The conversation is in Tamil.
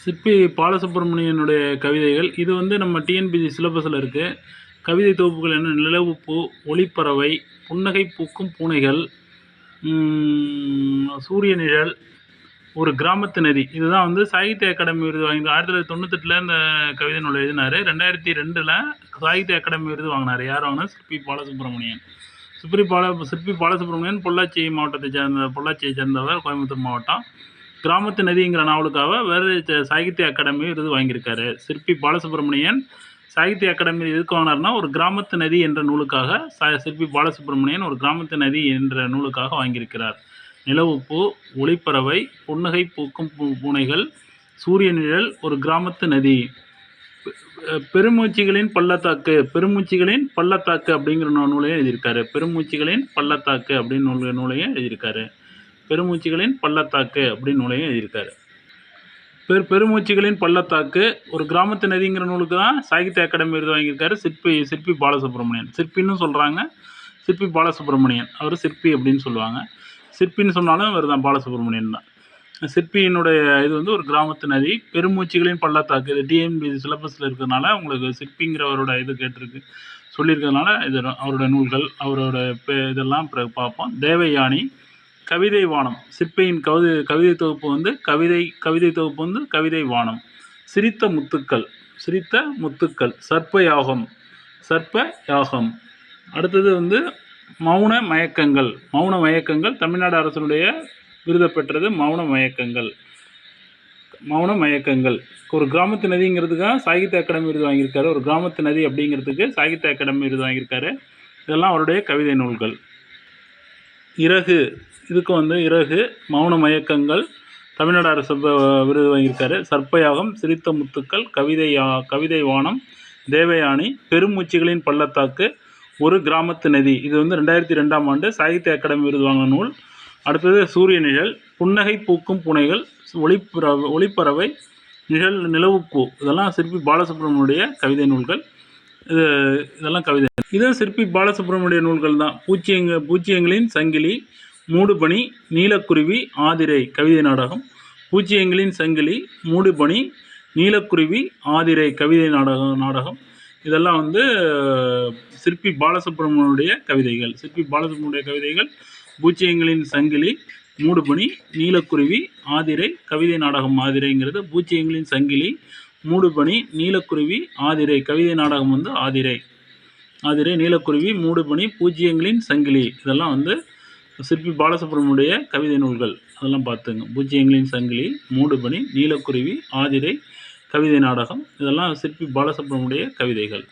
சிற்பி பாலசுப்ரமணியனுடைய கவிதைகள். இது வந்து நம்ம டிஎன்பிஎஸ்சி சிலபஸில் இருக்குது. கவிதை தொகுப்புகள் என்ன: நிலவுப்பூ, ஒளிப்பறவை, புன்னகை பூக்கும் பூனைகள், சூரிய நிழல், ஒரு கிராமத்து நதி. இதுதான் வந்து சாகித்ய அகாடமி விருது வாங்கி 1998 இந்த கவிதை நூல் எழுதினார். 2002 சாகித்ய அகாடமி விருது வாங்கினார். யார் வாங்கினா? சிற்பி பாலசுப்ரமணியன். சிற்பி பாலசுப்ரமணியன் பொள்ளாச்சியை சேர்ந்தவர், கோயம்புத்தூர் மாவட்டம். கிராமத்து நதிங்கிற நாவலுக்காக வேறு சாகித்ய அகாடமி விருது வாங்கியிருக்காரு. சிற்பி பாலசுப்ரமணியன் சாகித்ய அகாடமி எதுக்கு வாங்கினார்னா, ஒரு கிராமத்து நதி என்ற நூலுக்காக சிற்பி பாலசுப்ரமணியன் ஒரு கிராமத்து நதி என்ற நூலுக்காக வாங்கியிருக்கிறார். நிலவுப்பூ, ஒளிப்பறவை, புன்னகை பூக்கும் பூனைகள், சூரிய நிழல், ஒரு கிராமத்து நதி. பெருமூச்சிகளின் பள்ளத்தாக்கு அப்படிங்கிற நூலையும் எழுதியிருக்காரு. பெருமூச்சிகளின் பள்ளத்தாக்கு அப்படின்னு நூலையும் எழுதியிருக்காரு. பெருமூச்சிகளின் பள்ளத்தாக்கு அப்படின்னு நூலையும் எழுதியிருக்காரு. பெருமூச்சிகளின் பள்ளத்தாக்கு, ஒரு கிராமத்து நதிங்கிற நூலுக்கு தான் சாகித்ய அகாடமி விருது வாங்கியிருக்காரு சிற்பி பாலசுப்ரமணியன். சிற்பின்னு சொல்கிறாங்க, சிற்பி பாலசுப்ரமணியன். அவர் சிற்பி அப்படின்னு சொல்லுவாங்க. சிற்பின்னு சொன்னாலும் அவர் தான், பாலசுப்ரமணியன் தான். சிற்பியினுடைய இது வந்து ஒரு கிராமத்து நதி. பெருமூச்சிகளின் பள்ளத்தாக்கு, இது டிஎன்பிஎஸ்சி சிலபஸில் இருக்கிறதுனால உங்களுக்கு சிற்பிங்கிறவரோட இது சொல்லியிருக்கிறதுனால இது அவரோட நூல்கள், அவரோட இதெல்லாம் பிறகு பார்ப்போம். தேவயானி, கவிதை வானம். சிற்பியின் கவிதை தொகுப்பு வந்து கவிதை தொகுப்பு வந்து கவிதை வானம். சிரித்த முத்துக்கள். சர்ப்ப யாகம். அடுத்தது வந்து மௌன மயக்கங்கள். தமிழ்நாடு அரசினுடைய விருதை பெற்றது மௌன மயக்கங்கள். ஒரு கிராமத்து நதிங்கிறதுக்காக சாகித்ய அகாடமி விருது வாங்கியிருக்காரு. ஒரு கிராமத்து நதி அப்படிங்கிறதுக்கு சாகித்ய அகாடமி விருது வாங்கியிருக்காரு. இதெல்லாம் அவருடைய கவிதை நூல்கள். இதுக்கு வந்து மௌன மயக்கங்கள், தமிழ்நாடு அரசு விருது வாங்கியிருக்காரு. சர்ப்பயாகம், சிரித்த முத்துக்கள், கவிதை வானம், தேவயானி, பெருமூச்சிகளின் பள்ளத்தாக்கு, ஒரு கிராமத்து நதி. இது வந்து 2002 சாகித்ய அகாடமி விருது வாங்கின நூல். அடுத்தது சூரிய நிழல், புன்னகை பூக்கும் பூனைகள், ஒளிப்பறவை, நிலவுப்பூ. இதெல்லாம் சிற்பி பாலசுப்ரமணியனுடைய கவிதை நூல்கள். இதெல்லாம் கவிதை. இதுவும் சிற்பி பாலசுப்ரமணிய நூல்கள் தான். பூச்சியங்களின் சங்கிலி, மூடுபனி, நீலக்குருவி, ஆதிரை கவிதை நாடகம். பூச்சியங்களின் சங்கிலி, மூடுபனி, நீலக்குருவி, ஆதிரை கவிதை நாடகம். இதெல்லாம் வந்து சிற்பி பாலசுப்ரமணியனுடைய கவிதைகள். பூச்சியங்களின் சங்கிலி, மூடுபனி, நீலக்குருவி, ஆதிரை கவிதை நாடகம். ஆதிரைங்கிறது பூச்சியங்களின் சங்கிலி, மூடுபனி, நீலக்குருவி, ஆதிரை கவிதை நாடகம் வந்து ஆதிரை, நீலக்குருவி, மூடுபனி, பூச்சியங்களின் சங்கிலி. இதெல்லாம் வந்து சிற்பி பாலசுப்ரமணியனுடைய கவிதை நூல்கள். அதெல்லாம் பார்த்துங்க. பூச்சியங்களின் சங்கிலி, மூடுபனி, நீலக்குருவி, ஆதிரை கவிதை நாடகம். இதெல்லாம் சிற்பி பாலசுப்ரமணியனுடைய கவிதைகள்.